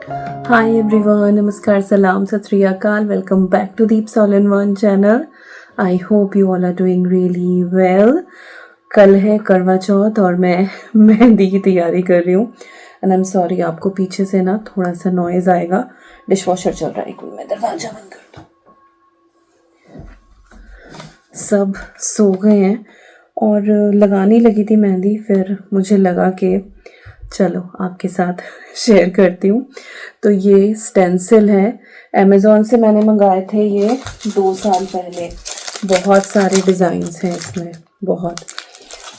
Hi everyone, Namaskar, Salam, Sat Sri Akal. Welcome back to Deep All in One channel. I hope you all are doing really well. कल है करवा चौथ और मैं मेहंदी की तैयारी कर रही हूँ एंड आई एम सॉरी आपको पीछे से ना थोड़ा सा नॉइज़ आएगा. डिशवॉशर चल रहा है, एक मिनट मैं दरवाजा बंद कर दूँ. सब सो गए हैं और लगाने लगी थी मेहंदी, फिर मुझे लगा कि चलो आपके साथ शेयर करती हूँ. तो ये स्टेंसिल है, अमेज़ॉन से मैंने मंगाए थे ये 2 साल पहले. बहुत सारे डिज़ाइंस हैं इसमें, बहुत.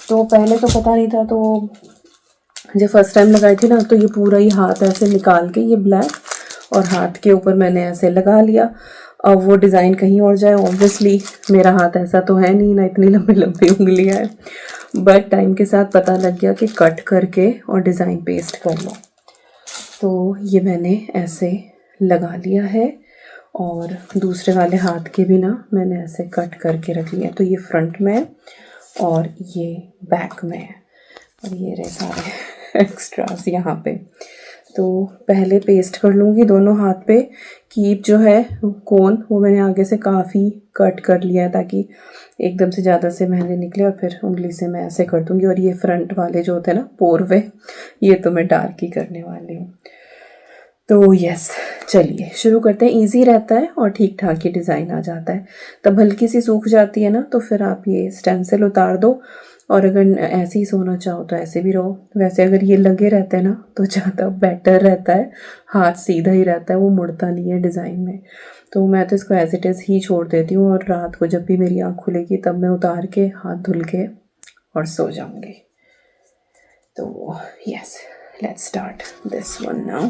तो पहले तो पता नहीं था, तो जब फर्स्ट टाइम लगाई थी ना तो ये पूरा ही हाथ ऐसे निकाल के ये ब्लैक और हाथ के ऊपर मैंने ऐसे लगा लिया. अब वो डिज़ाइन कहीं और जाए, ऑब्वियसली मेरा हाथ ऐसा तो है नहीं ना, इतनी लंबी लंबी उंगलियाँ है. बट टाइम के साथ पता लग गया कि कट करके और डिज़ाइन पेस्ट कर लो. तो ये मैंने ऐसे लगा लिया है और दूसरे वाले हाथ के भी ना मैंने ऐसे कट करके रख लिया. तो ये फ्रंट में है और ये बैक में है और ये रहे सारे एक्स्ट्रास यहाँ पे. तो पहले पेस्ट कर लूँगी दोनों हाथ पे. कीप जो है कोन वो मैंने आगे से काफ़ी कट कर लिया है ताकि एकदम से ज़्यादा से मेहंदी निकले, और फिर उंगली से मैं ऐसे कर दूँगी. और ये फ्रंट वाले जो होते हैं ना पोरवे, ये तो मैं डार्क ही करने वाली हूँ. तो यस, चलिए शुरू करते हैं. इजी रहता है और ठीक ठाक ही डिज़ाइन आ जाता है. तब हल्की सी सूख जाती है ना तो फिर आप ये स्टेंसिल उतार दो, और अगर ऐसे ही सोना चाहो तो ऐसे भी रहो. वैसे अगर ये लगे रहते हैं ना तो ज़्यादा बेटर रहता है, हाथ सीधा ही रहता है, वो मुड़ता नहीं है डिज़ाइन में. तो मैं तो इसको एज इट इज़ ही छोड़ देती हूँ और रात को जब भी मेरी आँख खुलेगी तब मैं उतार के हाथ धुल के और सो जाऊँगी. तो yes, let's start this one now.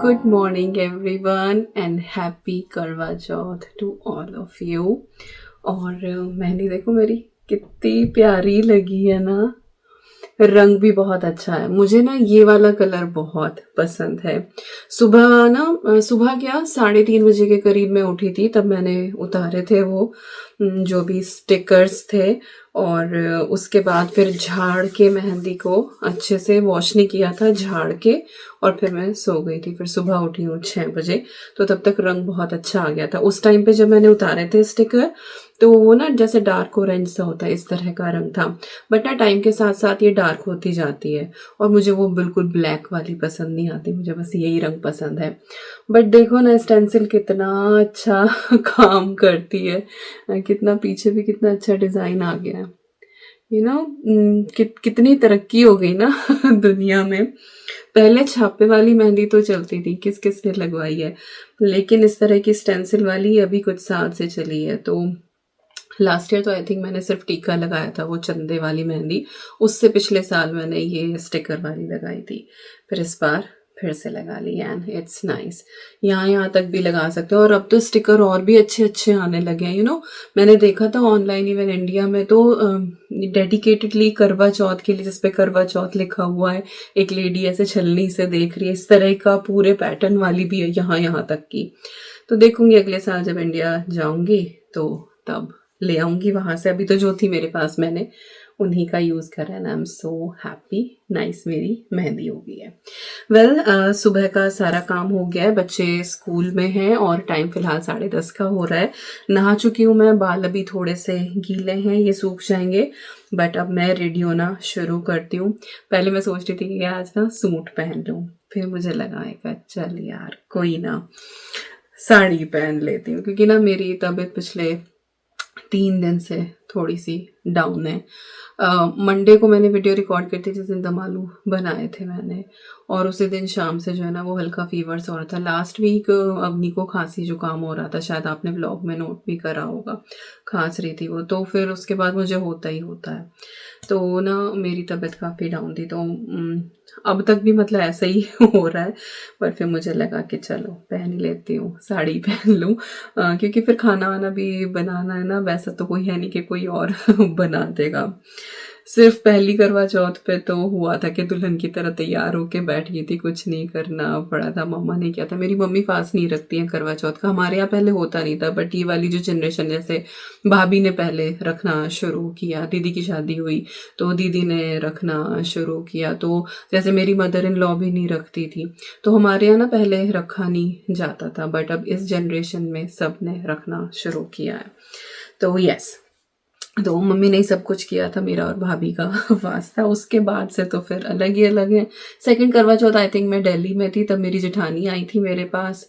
Good morning everyone and happy करवा चौथ to all of you. और मेहंदी देखो मेरी कितनी प्यारी लगी है ना, रंग भी बहुत अच्छा है. मुझे ना ये वाला कलर बहुत पसंद है. सुबह क्या 3:30 बजे के करीब मैं उठी थी, तब मैंने उतारे थे वो जो भी स्टिकर्स थे. और उसके बाद फिर झाड़ के मेहंदी को अच्छे से वॉश नहीं किया था, झाड़ के, और फिर मैं सो गई थी. फिर सुबह उठी हूँ 6 बजे, तो तब तक रंग बहुत अच्छा आ गया था. उस टाइम पे जब मैंने उतारे थे स्टिकर तो वो ना जैसे डार्क ऑरेंज सा होता है इस तरह का रंग था. बट ना टाइम के साथ साथ ये डार्क होती जाती है और मुझे वो बिल्कुल ब्लैक वाली पसंद नहीं आती, मुझे बस यही रंग पसंद है. बट देखो ना स्टेंसिल कितना अच्छा काम करती है, कितना पीछे भी कितना अच्छा डिज़ाइन आ गया है. कितनी तरक्की हो गई ना दुनिया में. पहले छापे वाली मेहंदी तो चलती थी, किस किस ने लगवाई है, लेकिन इस तरह की स्टेंसिल वाली अभी कुछ साल से चली है. तो लास्ट ईयर तो आई थिंक मैंने सिर्फ टीका लगाया था, वो चंदे वाली मेहंदी. उससे पिछले साल मैंने ये स्टिकर वाली लगाई थी, फिर इस बार फिर से लगा ली एंड इट्स नाइस. यहाँ तक भी लगा सकते हो. और अब तो स्टिकर और भी अच्छे अच्छे आने लगे हैं. मैंने देखा था ऑनलाइन, इवन इंडिया में तो डेडिकेटेडली करवा चौथ के लिए, जिसपे करवा चौथ लिखा हुआ है, एक लेडी ऐसे छलनी से देख रही है, इस तरह का पूरे पैटर्न वाली भी है यहाँ तक की. तो देखूंगी अगले साल जब इंडिया जाऊंगी तो तब ले आऊंगी वहां से. अभी तो जो थी मेरे पास मैंने उन्हीं का यूज़ करा है. I am so happy. Nice, मेरी मेहंदी हो गई है. वेल, सुबह का सारा काम हो गया है, बच्चे स्कूल में हैं और टाइम फिलहाल 10:30 का हो रहा है. नहा चुकी हूँ मैं, बाल अभी थोड़े से गीले हैं, ये सूख जाएंगे. बट अब मैं रेडी होना शुरू करती हूँ. पहले मैं सोच रही थी कि आज ना सूट पहन लूँ, फिर मुझे लगा चल यार कोई ना, साड़ी पहन लेती हूँ, क्योंकि ना मेरी तबीयत पिछले 3 दिन से थोड़ी सी डाउन है। मंडे को मैंने वीडियो रिकॉर्ड की थी जिस दिन दम आलू बनाए थे मैंने, और उसी दिन शाम से जो है ना वो हल्का फीवर सा हो रहा था। लास्ट वीक अवनी को खांसी जुकाम हो रहा था, शायद आपने ब्लॉग में नोट भी करा होगा, खांस रही थी वो। तो फिर उसके बाद मुझे होता ही होता है, तो ना मेरी तबीयत काफ़ी डाउन थी। तो अब तक भी मतलब ऐसा ही हो रहा है, पर फिर मुझे लगा कि चलो पहन ही लेती हूँ, साड़ी पहन लूँ, क्योंकि फिर खाना वाना भी बनाना है ना। वैसा तो कोई है नहीं कि कोई और बना देगा। सिर्फ पहली करवा चौथ पे तो हुआ था कि दुल्हन की तरह तैयार होके बैठ गई थी, कुछ नहीं करना पड़ा था, मम्मा ने किया था। मेरी मम्मी फास्ट नहीं रखती है करवा चौथ का, हमारे यहाँ पहले होता नहीं था, बट ये वाली जो जनरेशन, जैसे भाभी ने पहले रखना शुरू किया, दीदी की शादी हुई तो दीदी ने रखना शुरू किया, तो जैसे मेरी मदर इन लॉ भी नहीं रखती थी, तो हमारे यहाँ ना पहले रखा नहीं जाता था, बट अब इस जनरेशन में सब ने रखना शुरू किया है। तो यस, तो मम्मी ने ही सब कुछ किया था, मेरा और भाभी का फास्ट था। उसके बाद से तो फिर अलग ही अलग है। सेकंड करवा चौथ आई थिंक मैं दिल्ली में थी, तब मेरी जेठानी आई थी मेरे पास,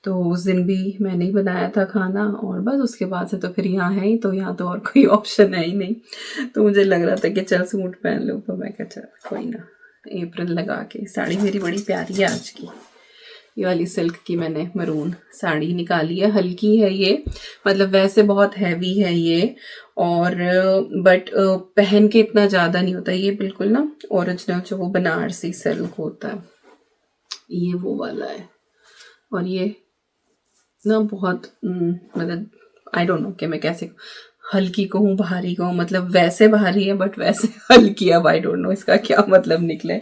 तो उस दिन भी मैंने ही बनाया था खाना, और बस उसके बाद से तो फिर यहाँ है ही, तो यहाँ तो और कोई ऑप्शन है ही नहीं। तो मुझे लग रहा था कि चल सूट पहन लूँ, तो मैं कहा चल कोई ना, एप्रन लगा के। साड़ी मेरी बड़ी प्यारी है आज की, ये वाली सिल्क की मैंने मरून साड़ी निकाली है, हल्की है ये, मतलब वैसे बहुत हैवी है ये, और बट पहन के इतना ज़्यादा नहीं होता ये, बिल्कुल ना ओरिजिनल जो वो बनारसी सिल्क होता है, ये वो वाला है। और ये ना बहुत मतलब आई डोंट नो कि मैं कैसे हल्की कहूँ भारी कहूँ, मतलब वैसे भारी है बट वैसे हल्की। अब आई डोंट नो इसका क्या मतलब निकले,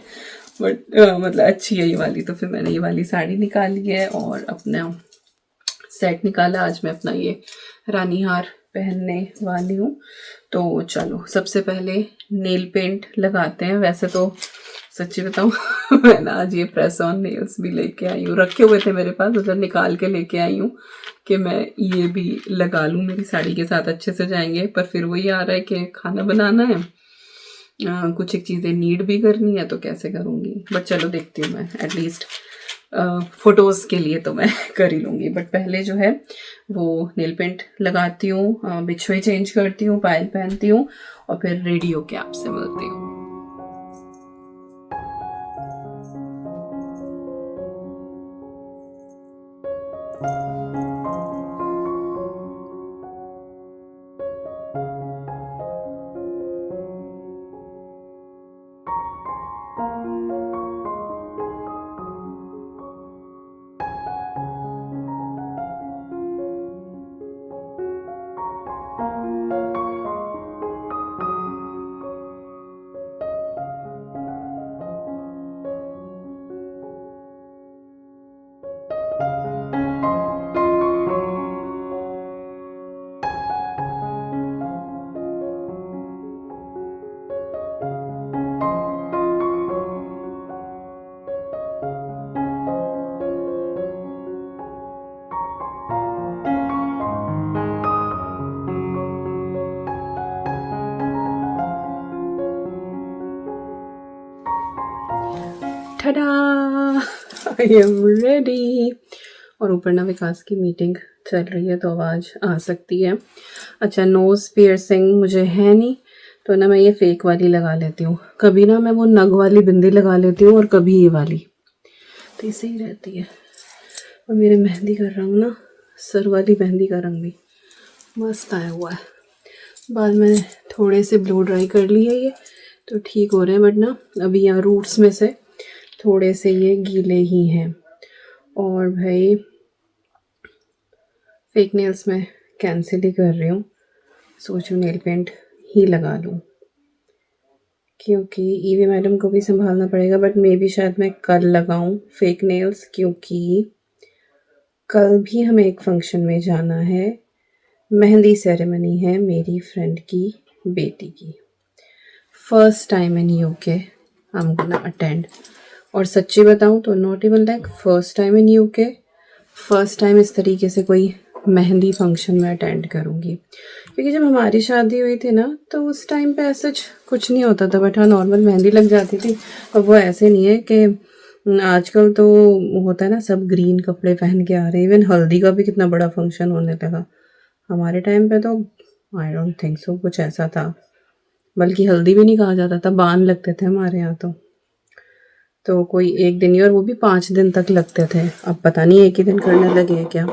बट मतलब अच्छी है ये वाली। तो फिर मैंने ये वाली साड़ी निकाली है और अपना सेट निकाला। आज मैं अपना ये रानी हार पहनने वाली हूँ। तो चलो सबसे पहले नेल पेंट लगाते हैं। वैसे तो सच्ची बताऊँ मैं ना आज ये प्रेस ऑन नेल्स भी लेके आई हूँ, रखे हुए थे मेरे पास, उधर निकाल के लेके आई हूँ कि मैं ये भी लगा लूँ, मेरी साड़ी के साथ अच्छे से जाएंगे। पर फिर वही आ रहा है कि खाना बनाना है, कुछ एक चीज़ें नीड भी करनी है, तो कैसे करूँगी। बट चलो देखती हूँ, मैं एटलीस्ट फ़ोटोज़ के लिए तो मैं कर ही लूँगी। बट पहले जो है वो नेल पेंट लगाती हूँ, बिछुए चेंज करती हूँ, पायल पहनती हूँ, और फिर रेडी होके आपसे मिलती हूँ। ठडा, आई एम रेडी। और ऊपर ना विकास की मीटिंग चल रही है, तो आवाज़ आ सकती है। अच्छा, नोज़ पियर्सिंग मुझे है नहीं, तो ना मैं ये फेक वाली लगा लेती हूँ। कभी ना मैं वो नग वाली बिंदी लगा लेती हूँ, और कभी ये वाली, तो ये सही रहती है। और मेरे मेहंदी का रंग ना, सर वाली मेहंदी का रंग भी मस्त आया हुआ है। बाल मैंने थोड़े से ब्लो ड्राई कर लिए, ये तो ठीक हो रहे हैं, बट ना अभी यहाँ रूट्स में से थोड़े से ये गीले ही हैं। और भाई फेक नेल्स मैं कैंसिल ही कर रही हूँ, सोचूं नेल पेंट ही लगा लूँ, क्योंकि ईवी मैडम को भी संभालना पड़ेगा। बट मे भी शायद मैं कल लगाऊँ फेक नेल्स, क्योंकि कल भी हमें एक फंक्शन में जाना है, मेहंदी सेरेमनी है मेरी फ्रेंड की बेटी की। First time in UK I am gonna attend. और सच्ची बताऊँ तो not even like first time in UK, first time इस तरीके से कोई मेहंदी फंक्शन में अटेंड करूँगी। क्योंकि जब हमारी शादी हुई थी ना, तो उस टाइम पे ऐसा कुछ नहीं होता था, बट हाँ नॉर्मल मेहंदी लग जाती थी। और वो ऐसे नहीं है कि आजकल तो होता है ना, सब ग्रीन कपड़े पहन के आ रहे हैं। इवन हल्दी का भी कितना बड़ा फंक्शन होने लगा। हमारे टाइम पे तो आई डोंट थिंक सो कुछ ऐसा था, बल्कि हल्दी भी नहीं कहा जाता था, बान लगते थे हमारे यहाँ तो कोई एक दिन ही, और वो भी 5 दिन तक लगते थे। अब पता नहीं एक ही दिन करने लगे हैं क्या।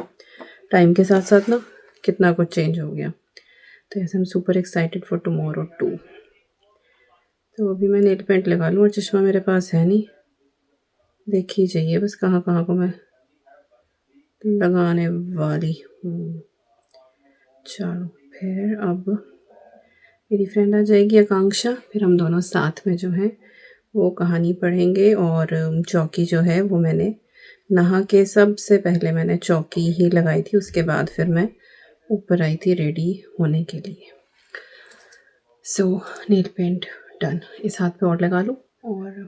टाइम के साथ साथ ना कितना कुछ चेंज हो गया। तो ऐसे हम super excited for tomorrow too. तो अभी मैं नेल पेंट लगा लूँ, और चश्मा मेरे पास है नहीं, देख ही जाइए बस कहाँ कहाँ को मैं लगाने वाली हूँ। चलो फिर अब मेरी फ्रेंड आ जाएगी आकांक्षा, फिर हम दोनों साथ में जो है वो कहानी पढ़ेंगे। और चौकी जो है वो मैंने नहा के सबसे पहले मैंने चौकी ही लगाई थी, उसके बाद फिर मैं ऊपर आई थी रेडी होने के लिए। सो नेल पेंट डन। इस हाथ पे और लगा लूँ, और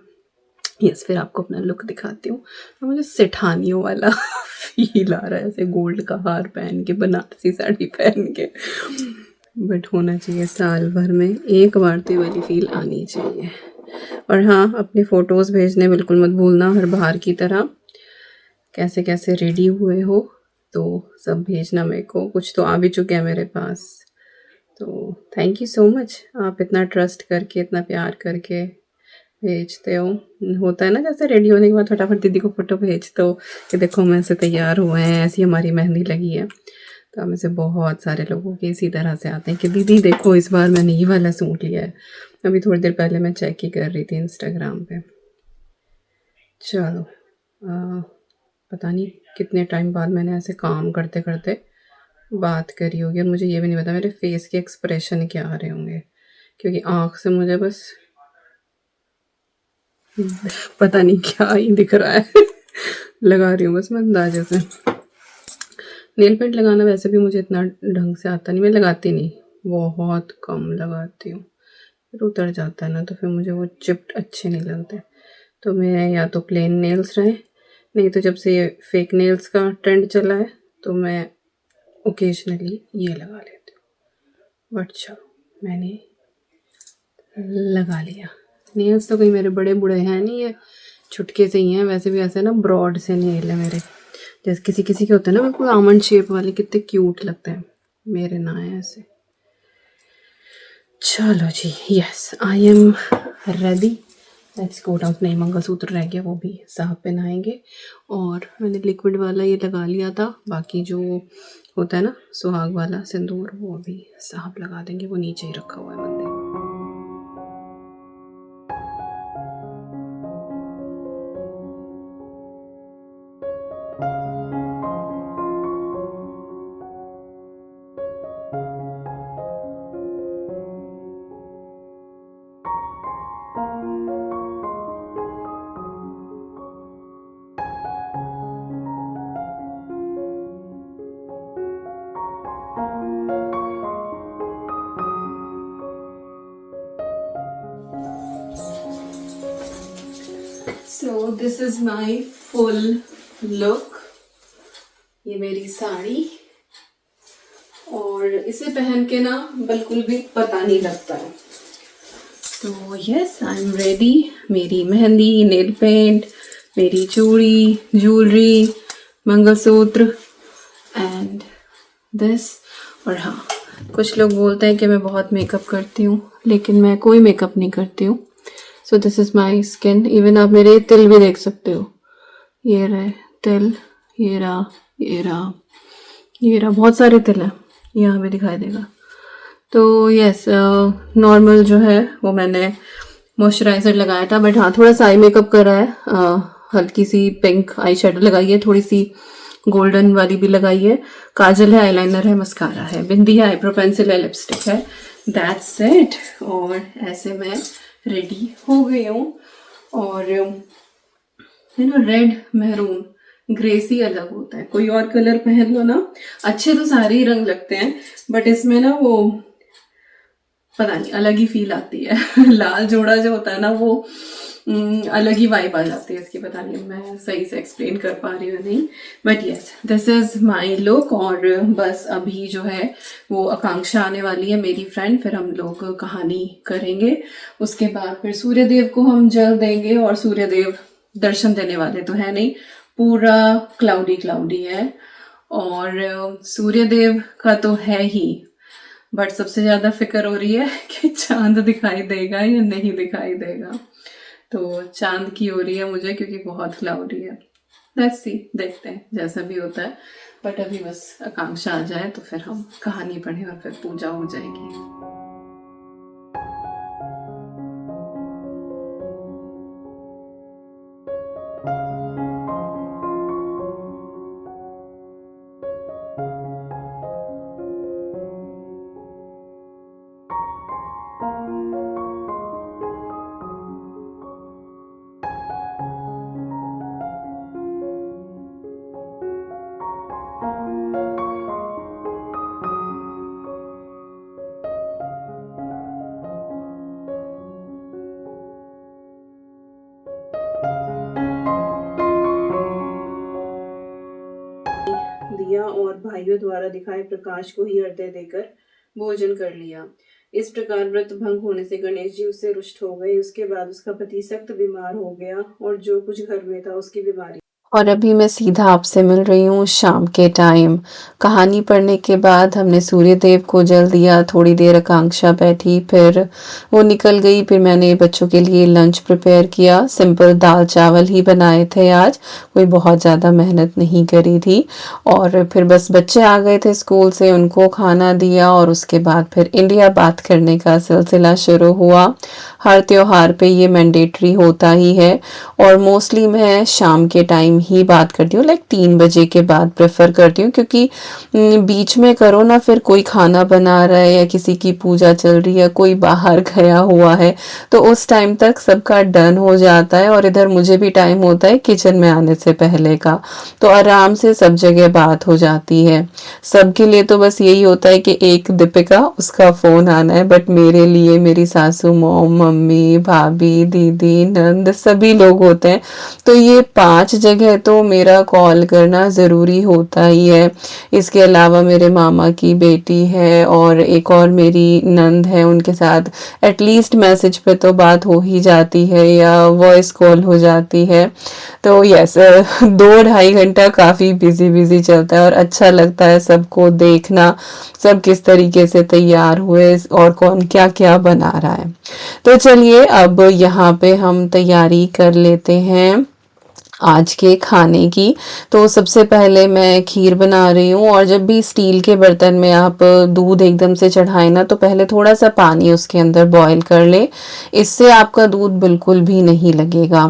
यस फिर आपको अपना लुक दिखाती हूँ। तो मुझे सेठानियों वाला फील आ रहा है, ऐसे गोल्ड का हार पहन के, बनारसी साड़ी पहन के। बट होना चाहिए साल भर में एक बार तो ये वाली फील आनी चाहिए। और हाँ, अपने फ़ोटोज़ भेजने बिल्कुल मत भूलना, हर बार की तरह कैसे कैसे रेडी हुए हो तो सब भेजना मेरे को। कुछ तो आ भी चुके हैं मेरे पास, तो थैंक यू सो मच। आप इतना ट्रस्ट करके, इतना प्यार करके भेजते हो। होता है ना, जैसे रेडी होने के बाद फटाफट दीदी को फ़ोटो भेजते हो कि देखो हम ऐसे तैयार हुए हैं, ऐसी हमारी मेहंदी लगी है। तो हमें से बहुत सारे लोगों के इसी तरह से आते हैं कि दीदी देखो इस बार मैंने ये वाला सूट लिया है। अभी थोड़ी देर पहले मैं चेक ही कर रही थी इंस्टाग्राम पे। चलो पता नहीं कितने टाइम बाद मैंने ऐसे काम करते करते बात करी होगी, और मुझे ये भी नहीं पता मेरे फेस के एक्सप्रेशन क्या आ रहे होंगे, क्योंकि आँख से मुझे बस पता नहीं क्या ही दिख रहा है। लगा रही हूँ बस मैं अंदाजे से। नेल पेंट लगाना वैसे भी मुझे इतना ढंग से आता नहीं, मैं लगाती नहीं, बहुत कम लगाती हूँ। फिर उतर जाता है ना, तो फिर मुझे वो चिप्ड अच्छे नहीं लगते। तो मैं या तो प्लेन नेल्स रहे, नहीं तो जब से ये फेक नेल्स का ट्रेंड चला है तो मैं ओकेजनली ये लगा लेती हूँ। बट चलो मैंने लगा लिया। नेल्स तो कहीं मेरे बड़े बूढ़े हैं नहीं है, छुटके से ही हैं। वैसे भी ऐसे ना ब्रॉड से नेल है मेरे, जैसे किसी किसी के होते हैं ना बिल्कुल आमंड शेप वाले, कितने क्यूट लगते हैं। मेरे ना है ऐसे। चलो जी, yes I am ready, let's go down. नहीं, मंगलसूत्र रह गया, वो भी साहब पहनाएंगे। और मैंने लिक्विड वाला ये लगा लिया था, बाकी जो होता है ना सुहाग वाला सिंदूर वो भी साहब लगा देंगे, वो नीचे ही रखा हुआ है मंदिर। So this is my full look. ये मेरी साड़ी, और इसे पहन के ना बिल्कुल भी पता नहीं लगता है। तो यस आई एम रेडी। मेरी मेहंदी, नेल पेंट, मेरी चूड़ी, ज्वेलरी, मंगलसूत्र एंड दिस। और हाँ, कुछ लोग बोलते हैं कि मैं बहुत मेकअप करती हूँ, लेकिन मैं कोई मेकअप नहीं करती हूँ। So this is my skin. Even आप मेरे तिल भी देख सकते हो, ये रहे तिल, ये रहा, ये रहा, ये रहा, बहुत सारे तिल हैं, यहाँ भी दिखाई देगा। तो यस नॉर्मल जो है वो मैंने मॉइस्चराइज़र लगाया था, बट हाँ थोड़ा सा आई मेकअप करा है। हल्की सी पिंक आई शेडो लगाई है, थोड़ी सी गोल्डन वाली भी लगाई है, काजल है, आईलाइनर है, मस्कारा है, बिंदी है, आईब्रो पेंसिल है, लिपस्टिक है, दैट्स इट। और ऐसे मैं रेडी हो गई हूँ। और यू नो रेड मैरून ग्रेसी अलग होता है, कोई और कलर पहन लो ना, अच्छे तो सारे ही रंग लगते हैं, बट इसमें ना वो पता नहीं अलग ही फील आती है। लाल जोड़ा जो होता है ना वो अलग ही वाइब आ जाती है इसकी। पता नहीं मैं सही से एक्सप्लेन कर पा रही हूँ नहीं, but yes this is my look. और बस अभी जो है वो आकांक्षा आने वाली है मेरी फ्रेंड, फिर हम लोग कहानी करेंगे। उसके बाद फिर सूर्यदेव को हम जल देंगे, और सूर्यदेव दर्शन देने वाले तो है नहीं, पूरा क्लाउडी क्लाउडी है। और सूर्यदेव का तो है ही, बट सबसे ज़्यादा फिक्र हो रही है कि चांद दिखाई देगा या नहीं दिखाई देगा। तो चांद की हो रही है मुझे, क्योंकि बहुत क्लाउडी है। लेट्स सी, देखते हैं जैसा भी होता है। बट अभी बस आकांक्षा आ जाए तो फिर हम कहानी पढ़ें और फिर पूजा हो जाएगी। दिया और भाइयों द्वारा दिखाए प्रकाश को ही अर्घ्य देकर भोजन कर लिया। इस प्रकार व्रत भंग होने से गणेश जी उससे रुष्ट हो गए। उसके बाद उसका पति सख्त बीमार हो गया और जो कुछ घर में था उसकी बीमारी। और अभी मैं सीधा आपसे मिल रही हूँ शाम के टाइम। कहानी पढ़ने के बाद हमने सूर्यदेव को जल दिया, थोड़ी देर आकांक्षा बैठी, फिर वो निकल गई। फिर मैंने बच्चों के लिए लंच प्रिपेयर किया। सिंपल दाल चावल ही बनाए थे आज, कोई बहुत ज़्यादा मेहनत नहीं करी थी। और फिर बस बच्चे आ गए थे स्कूल से, उनको खाना दिया और उसके बाद फिर इंडिया बात करने का सिलसिला शुरू हुआ। हर त्योहार पे ये मैंडेटरी होता ही है और मोस्टली मैं शाम के टाइम ही बात करती हूँ, लाइक 3 बजे के बाद प्रेफर करती हूँ, क्योंकि बीच में करो ना फिर कोई खाना बना रहा है या किसी की पूजा चल रही है, कोई बाहर गया हुआ है, तो उस टाइम तक सबका डन हो जाता है और इधर मुझे भी टाइम होता है किचन में आने से पहले का, तो आराम से सब जगह बात हो जाती है। सबके लिए तो बस यही होता है कि एक दीपिका उसका फोन आना है, बट मेरे लिए मेरी सासू मॉम, मम्मी, भाभी, दीदी, नंद सभी लोग होते हैं, तो ये 5 जगह तो मेरा कॉल करना ज़रूरी होता ही है। इसके अलावा मेरे मामा की बेटी है और एक और मेरी नंद है, उनके साथ एटलीस्ट मैसेज पे तो बात हो ही जाती है या वॉइस कॉल हो जाती है। तो यस 2-2.5 घंटा काफ़ी बिजी बिजी चलता है और अच्छा लगता है सबको देखना, सब किस तरीके से तैयार हुए और कौन क्या क्या बना रहा है। तो चलिए अब यहाँ पे हम तैयारी कर लेते हैं आज के खाने की। तो सबसे पहले मैं खीर बना रही हूँ और जब भी स्टील के बर्तन में आप दूध एकदम से चढ़ाएं ना, तो पहले थोड़ा सा पानी उसके अंदर बॉईल कर ले, इससे आपका दूध बिल्कुल भी नहीं लगेगा।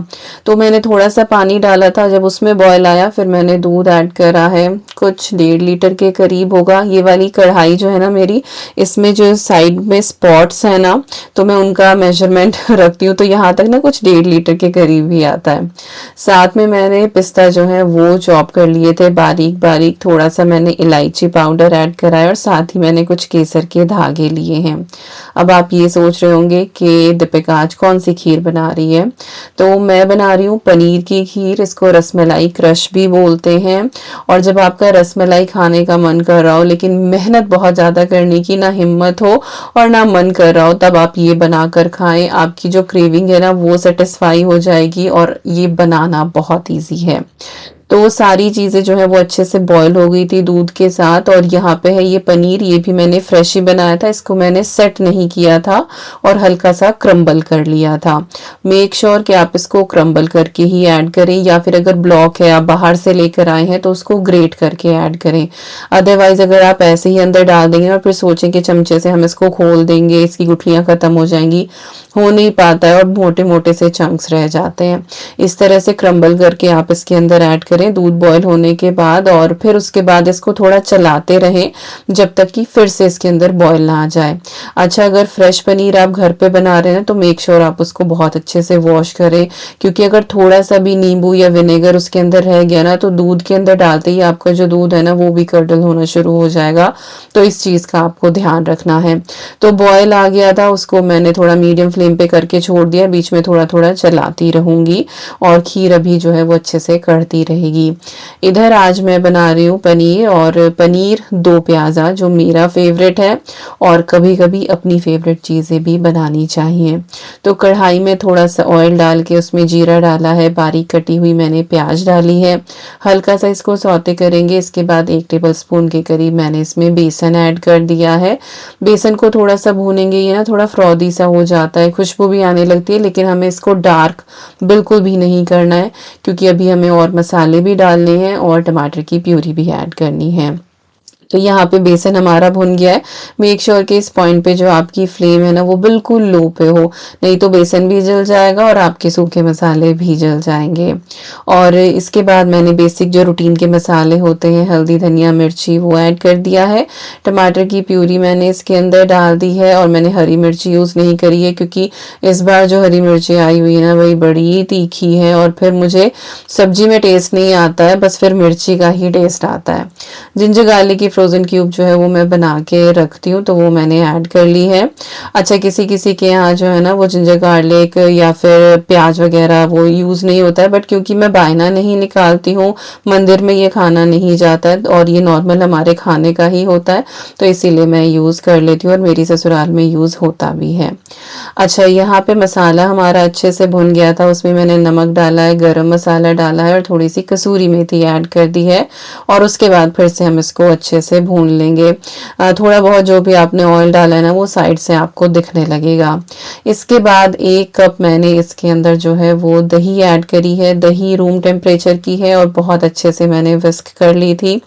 तो मैंने थोड़ा सा पानी डाला था, जब उसमें बॉईल आया फिर मैंने दूध ऐड करा है, कुछ 1.5 लीटर के करीब होगा। ये वाली कढ़ाई जो है ना मेरी, इसमें जो साइड में स्पॉट्स है ना, तो मैं उनका मेजरमेंट रखती हूँ, तो यहाँ तक ना कुछ 1.5 लीटर के करीब ही आता है। साथ में मैंने पिस्ता जो है वो चॉप कर लिए थे बारीक बारीक, थोड़ा सा मैंने इलायची पाउडर ऐड करा है और साथ ही मैंने कुछ केसर के धागे लिए हैं। अब आप ये सोच रहे होंगे कि दीपिका आज कौन सी खीर बना रही है, तो मैं बना रही हूँ पनीर की खीर। इसको रसमलाई क्रश भी बोलते हैं। और जब आपका रसमलाई खाने का मन कर रहा हो लेकिन मेहनत बहुत ज़्यादा करने की ना हिम्मत हो और ना मन कर रहा हो, तब आप ये बनाकर खाएं, आपकी जो क्रेविंग है ना वो सेटिस्फाई हो जाएगी और ये बनाना बहुत ईजी है। तो सारी चीज़ें जो है वो अच्छे से बॉईल हो गई थी दूध के साथ। और यहाँ पे है ये पनीर, ये भी मैंने फ्रेश ही बनाया था, इसको मैंने सेट नहीं किया था और हल्का सा क्रम्बल कर लिया था। मेक श्योर कि आप इसको क्रम्बल करके ही ऐड करें, या फिर अगर ब्लॉक है आप बाहर से लेकर आए हैं तो उसको ग्रेट करके ऐड करें। अदरवाइज अगर आप ऐसे ही अंदर डाल देंगे और फिर सोचें कि चमचे से हम इसको खोल देंगे, इसकी गुठलियाँ खत्म हो जाएंगी, हो नहीं पाता है और मोटे मोटे से चंक्स रह जाते हैं। इस तरह से क्रम्बल करके आप इसके अंदर ऐड करें दूध बॉईल होने के बाद, और फिर उसके बाद इसको थोड़ा चलाते रहें जब तक कि फिर से इसके अंदर बॉईल ना आ जाए। अच्छा, अगर फ्रेश पनीर आप घर पे बना रहे हैं तो मेक श्योर आप उसको बहुत अच्छे से वॉश करें, क्योंकि अगर थोड़ा सा भी नींबू या विनेगर उसके अंदर रह गया ना, तो दूध के अंदर डालते ही आपका जो दूध है ना वो भी कर्डल होना शुरू हो जाएगा। तो इस चीज़ का आपको ध्यान रखना है। तो बॉयल आ गया था, उसको मैंने थोड़ा मीडियम फ्लेम फ्लेम पे करके छोड़ दिया, बीच में थोड़ा थोड़ा चलाती रहूंगी और खीर अभी जो है वो अच्छे से कढ़ती रहेगी। इधर आज मैं बना रही हूँ पनीर, और पनीर दो प्याज़ा जो मेरा फेवरेट है, और कभी कभी अपनी फेवरेट चीज़ें भी बनानी चाहिए। तो कढ़ाई में थोड़ा सा ऑयल डाल के उसमें जीरा डाला है, बारीक कटी हुई मैंने प्याज डाली है, हल्का सा इसको सौते करेंगे। इसके बाद 1 टेबल स्पून के करीब मैंने इसमें बेसन ऐड कर दिया है। बेसन को थोड़ा सा भूनेंगे, ये ना थोड़ा फ्रॉदी सा हो जाता है, खुशबू भी आने लगती है, लेकिन हमें इसको डार्क बिल्कुल भी नहीं करना है, क्योंकि अभी हमें और मसाले भी डालने हैं और टमाटर की प्यूरी भी ऐड करनी है। तो यहाँ पे बेसन हमारा भुन गया है। मेक श्योर कि इस पॉइंट पे जो आपकी फ्लेम है ना वो बिल्कुल लो पे हो, नहीं तो बेसन भी जल जाएगा और आपके सूखे मसाले भी जल जाएंगे। और इसके बाद मैंने बेसिक जो रूटीन के मसाले होते हैं, हल्दी धनिया मिर्ची, वो ऐड कर दिया है। टमाटर की प्यूरी मैंने इसके अंदर डाल दी है, और मैंने हरी मिर्ची यूज़ नहीं करी है, क्योंकि इस बार जो हरी मिर्ची आई हुई है ना वही बड़ी तीखी है, और फिर मुझे सब्जी में टेस्ट नहीं आता है, बस फिर मिर्ची का ही टेस्ट आता है। जिंजर गार्लिक की फ्रोज़न क्यूब जो है वो मैं बना के रखती हूँ, तो वो मैंने ऐड कर ली है। अच्छा, किसी किसी के यहाँ जो है ना वो जिंजर गार्लिक या फिर प्याज वगैरह वो यूज़ नहीं होता है, बट क्योंकि मैं बायना नहीं निकालती हूँ, मंदिर में ये खाना नहीं जाता है और ये नॉर्मल हमारे खाने का ही होता है, तो इसीलिए मैं यूज़ कर लेती हूँ, और मेरी ससुराल में यूज़ होता भी है। अच्छा, यहाँ पे मसाला हमारा अच्छे से भुन गया था, उसमें मैंने नमक डाला है, गरम मसाला डाला है, और थोड़ी सी कसूरी मेथी ऐड कर दी है, और उसके बाद फिर से हम इसको अच्छे से भून लेंगे। थोड़ा बहुत जो भी आपने ऑयल डाला है ना वो साइड से आपको दिखने लगेगा। इसके बाद 1 कप मैंने इसके अंदर जो है वो दही ऐड करी है। दही रूम टेम्परेचर की है, और बहुत अच्छे से मैंने विस्क कर ली थी।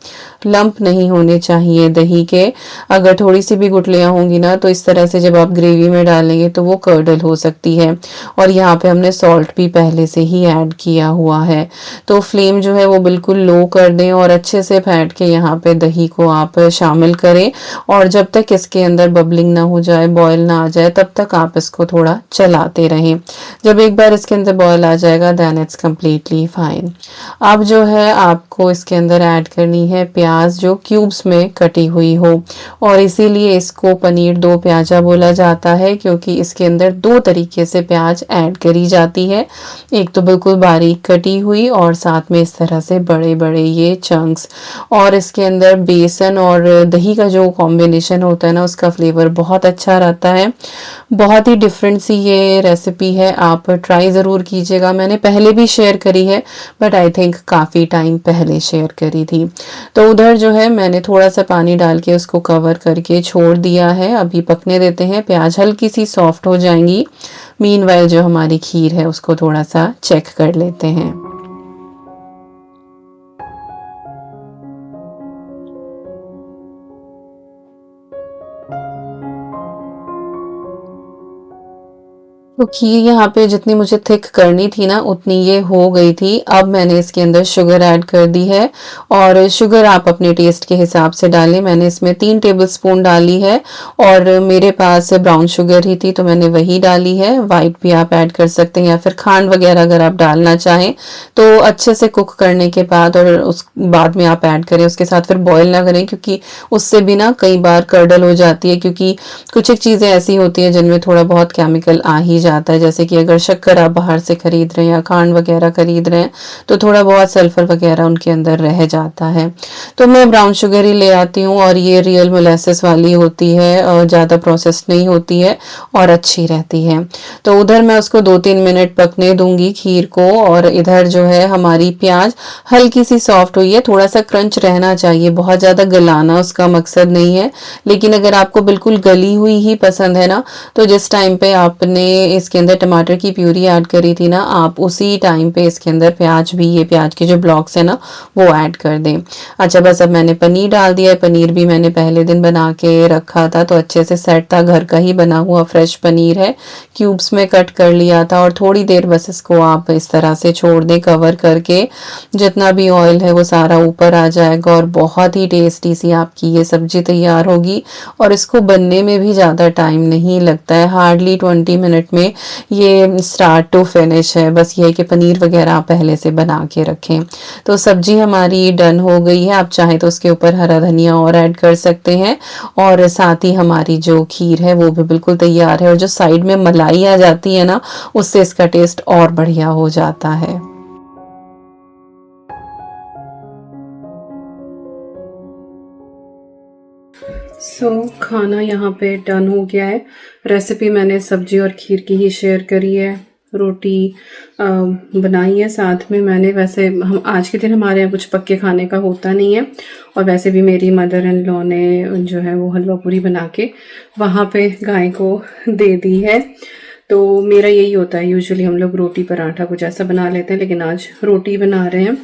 लंप नहीं होने चाहिए दही के, अगर थोड़ी सी भी गुठलियां होंगी ना तो इस तरह से जब आप ग्रेवी में डालेंगे तो वो कर्डल हो सकती है। और यहाँ पे हमने सॉल्ट भी पहले से ही ऐड किया हुआ है। तो फ्लेम जो है वो बिल्कुल लो कर दें, और अच्छे से फेंट के यहाँ पे दही को आप शामिल करें, और जब तक इसके अंदर बबलिंग ना हो जाए, बॉयल ना आ जाए, तब तक आप इसको थोड़ा चलाते रहें। जब एक बार इसके अंदर बॉयल आ जाएगा देन इट्स कम्प्लीटली फाइन। अब जो है आपको इसके अंदर ऐड करनी है प्याज जो क्यूब्स में कटी हुई हो, और इसीलिए इसको पनीर दो प्याजा बोला जाता है, क्योंकि इसके अंदर 2 तरीके से प्याज ऐड करी जाती है। एक तो बिल्कुल बारीक कटी हुई, और साथ में इस तरह से बड़े बड़े ये चंक्स। और इसके अंदर बेसन और दही का जो कॉम्बिनेशन होता है ना उसका फ्लेवर बहुत अच्छा रहता है। बहुत ही डिफरेंट सी ये रेसिपी है, आप ट्राई ज़रूर कीजिएगा। मैंने पहले भी शेयर करी है, बट आई थिंक काफ़ी टाइम पहले शेयर करी थी। तो उधर जो है मैंने थोड़ा सा पानी डाल के उसको कवर करके छोड़ दिया है। अभी पकने देते हैं, प्याज हल्की सी सॉफ्ट हो जाएंगी। मीनवाइल जो हमारी खीर है उसको थोड़ा सा चेक कर लेते हैं। तो खीर यहाँ पे जितनी मुझे थिक करनी थी ना उतनी ये हो गई थी। अब मैंने इसके अंदर शुगर ऐड कर दी है, और शुगर आप अपने टेस्ट के हिसाब से डालें। मैंने इसमें 3 टेबलस्पून डाली है, और मेरे पास ब्राउन शुगर ही थी तो मैंने वही डाली है। वाइट भी आप ऐड कर सकते हैं, या फिर खांड वगैरह अगर आप डालना चाहें तो अच्छे से कुक करने के बाद, और उस बाद में आप ऐड करें। उसके साथ फिर बॉयल ना करें, क्योंकि उससे भी ना कई बार कर्डल हो जाती है, क्योंकि कुछ एक चीज़ें ऐसी होती हैं जिनमें थोड़ा बहुत केमिकल आ ही जाता है। जैसे कि अगर शक्कर आप बाहर से खरीद रहे हैं या खांड वगैरह खरीद रहे हैं तो थोड़ा बहुत सल्फर वगैरह उनके अंदर रह जाता है। तो मैं ब्राउन शुगर ही ले आती हूँ, और ये रियल मोलेसिस वाली होती है, और ज़्यादा प्रोसेस नहीं होती है और अच्छी रहती है। तो उधर मैं उसको 2-3 मिनट पकने दूंगी खीर को, और इधर जो है हमारी प्याज हल्की सी सॉफ्ट हुई है। थोड़ा सा क्रंच रहना चाहिए, बहुत ज़्यादा गलाना उसका मकसद नहीं है। लेकिन अगर आपको बिल्कुल गली हुई ही पसंद है ना, तो जिस टाइम पे आपने इसके अंदर टमाटर की प्यूरी ऐड करी थी ना, आप उसी टाइम पे इसके अंदर प्याज भी, ये प्याज के जो ब्लॉक्स है ना वो ऐड कर दें। अच्छा, बस अब मैंने पनीर डाल दिया है। पनीर भी मैंने पहले दिन बना के रखा था, तो अच्छे से सेट था, घर का ही बना हुआ फ्रेश पनीर है। क्यूब्स में कट कर लिया था, और थोड़ी देर बस इसको आप इस तरह से छोड़ दें कवर करके। जितना भी ऑयल है वो सारा ऊपर आ जाएगा, और बहुत ही टेस्टी सी आपकी ये सब्जी तैयार होगी। और इसको बनने में भी ज़्यादा टाइम नहीं लगता है, हार्डली 20 मिनट में में ये स्टार्ट टू फिनिश है। बस ये है कि पनीर वगैरह आप पहले से बना के रखें। तो सब्जी हमारी डन हो गई है। आप चाहें तो उसके ऊपर हरा धनिया और ऐड कर सकते हैं, और साथ ही हमारी जो खीर है वो भी बिल्कुल तैयार है। और जो साइड में मलाई आ जाती है ना, उससे इसका टेस्ट और बढ़िया हो जाता है। खाना यहाँ पे डन हो गया है। रेसिपी मैंने सब्जी और खीर की ही शेयर करी है। रोटी बनाई है साथ में मैंने। वैसे हम आज के दिन हमारे यहाँ कुछ पक्के खाने का होता नहीं है, और वैसे भी मेरी मदर इन लॉ ने जो है वो हलवा पूरी बना के वहाँ पे गाय को दे दी है। तो मेरा यही होता है, यूजुअली हम लोग रोटी पराठा कुछ ऐसा बना लेते हैं, लेकिन आज रोटी बना रहे हैं।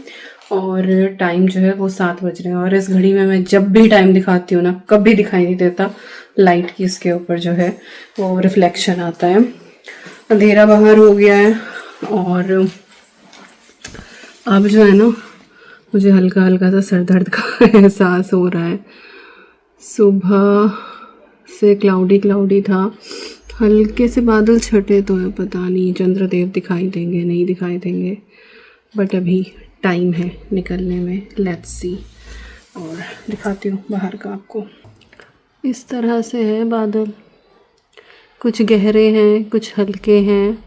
और टाइम जो है वो 7 बज रहे हैं, और इस घड़ी में मैं जब भी टाइम दिखाती हूँ ना, कभी दिखाई नहीं देता लाइट की इसके ऊपर जो है वो रिफ्लेक्शन आता है। अंधेरा बाहर हो गया है, और अब जो है ना मुझे हल्का हल्का सा सर दर्द का एहसास हो रहा है। सुबह से क्लाउडी क्लाउडी था, हल्के से बादल छटे तो है, पता नहीं चंद्रदेव दिखाई देंगे नहीं दिखाई देंगे, बट अभी टाइम है निकलने में। Let's see. और दिखाती हूँ बाहर का आपको। इस तरह से है बादल, कुछ गहरे हैं कुछ हल्के हैं।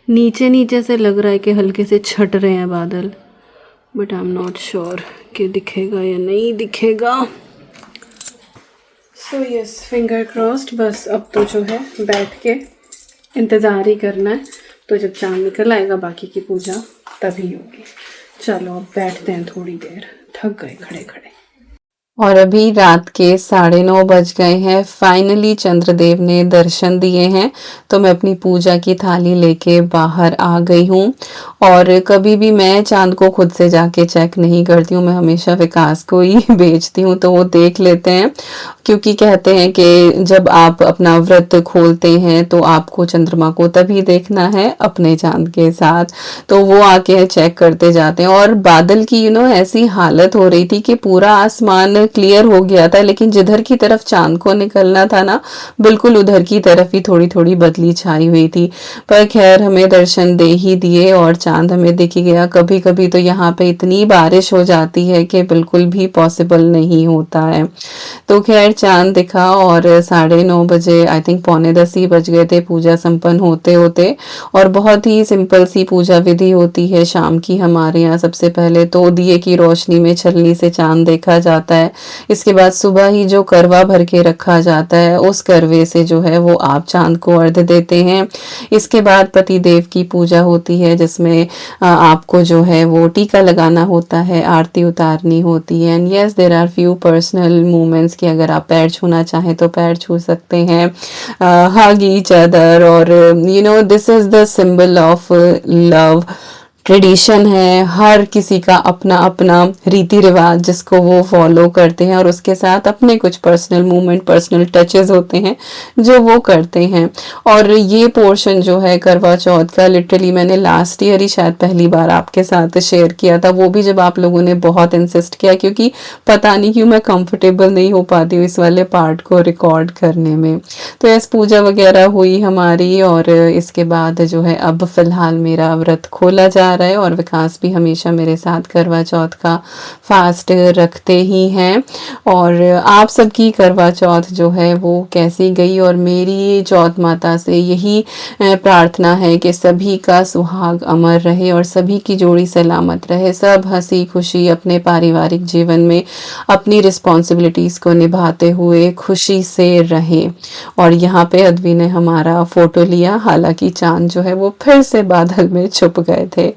नीचे नीचे से लग रहा है कि हल्के से छट रहे हैं बादल, but I am not sure कि दिखेगा या नहीं दिखेगा। So yes, finger crossed. बस अब तो जो है बैठ के इंतज़ार ही करना है। तो जब चाँद निकल आएगा बाकी की पूजा तभी होगी। चलो अब बैठते हैं थोड़ी देर, थक गए खड़े खड़े। और अभी रात के 9:30 बज गए हैं। फाइनली चंद्रदेव ने दर्शन दिए हैं, तो मैं अपनी पूजा की थाली लेके बाहर आ गई हूँ। और कभी भी मैं चांद को खुद से जाके चेक नहीं करती हूँ, मैं हमेशा विकास को ही भेजती हूँ, तो वो देख लेते हैं। क्योंकि कहते हैं कि जब आप अपना व्रत खोलते हैं तो आपको चंद्रमा को तभी देखना है अपने चांद के साथ। तो वो आके चेक करते जाते हैं। और बादल की ऐसी हालत हो रही थी कि पूरा आसमान क्लियर हो गया था, लेकिन जिधर की तरफ चांद को निकलना था ना, बिल्कुल उधर की तरफ ही थोड़ी थोड़ी बदली छाई हुई थी। पर खैर हमें दर्शन दे ही दिए और चांद हमें दिख ही गया। कभी कभी तो यहाँ पे इतनी बारिश हो जाती है कि बिल्कुल भी पॉसिबल नहीं होता है। तो खैर चांद दिखा, और 9:30 बजे, आई थिंक 9:45 ही बज गए थे पूजा संपन्न होते होते। और बहुत ही सिंपल सी पूजा विधि होती है शाम की हमारे यहाँ। सबसे पहले तो दिए की रोशनी में छलनी से चांद देखा जाता है। इसके बाद सुबह ही जो करवा भर के रखा जाता है, उस करवे से जो है वो आप चांद को अर्घ देते हैं। इसके बाद पति देव की पूजा होती है, जिसमें आपको जो है वो टीका लगाना होता है, आरती उतारनी होती है। And yes, there are few personal movements कि अगर आप पैर छूना चाहें तो पैर छू सकते हैं, हग ईच अदर। और this is the symbol of love. Tradition है, हर किसी का अपना अपना रीति रिवाज जिसको वो फॉलो करते हैं, और उसके साथ अपने कुछ पर्सनल मूवमेंट, पर्सनल टचेस होते हैं जो वो करते हैं। और ये पोर्शन जो है करवा चौथ का, लिटरली मैंने लास्ट ईयर ही शायद पहली बार आपके साथ शेयर किया था, वो भी जब आप लोगों ने बहुत इंसिस्ट किया, क्योंकि पता नहीं क्यों मैं कंफर्टेबल नहीं हो पाती हूँ इस वाले पार्ट को रिकॉर्ड करने में। तो ऐसी पूजा वगैरह हुई हमारी, और इसके बाद जो है अब फिलहाल मेरा व्रत खोला जा रहा है। और विकास भी हमेशा मेरे साथ करवा चौथ का फास्ट रखते ही हैं। और आप सबकी करवा चौथ जो है वो कैसी गई, और मेरी चौथ माता से यही प्रार्थना है कि सभी का सुहाग अमर रहे और सभी की जोड़ी सलामत रहे, सब हंसी खुशी अपने पारिवारिक जीवन में अपनी रिस्पॉन्सिबिलिटीज़ को निभाते हुए खुशी से रहे। और यहाँ पे अद्वी ने हमारा फोटो लिया, हालांकि चांद जो है वो फिर से बादल में छुप गए थे।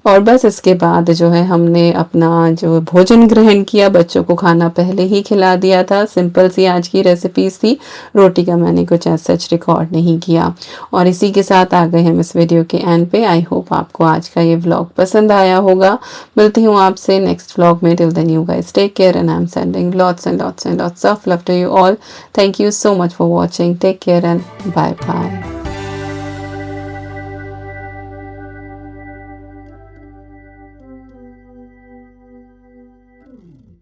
और बस इसके बाद जो है हमने अपना जो भोजन ग्रहण किया, बच्चों को खाना पहले ही खिला दिया था। सिंपल सी आज की रेसिपीज थी, रोटी का मैंने कुछ ऐसा सच रिकॉर्ड नहीं किया। और इसी के साथ आ गए हम इस वीडियो के एंड पे। आई होप आपको आज का ये व्लॉग पसंद आया होगा। मिलती हूँ आपसे नेक्स्ट व्लॉग में। Till then you guys take care, and I am sending lots and lots and lots of love to you all. Thank you so much for watching. Take care and bye bye.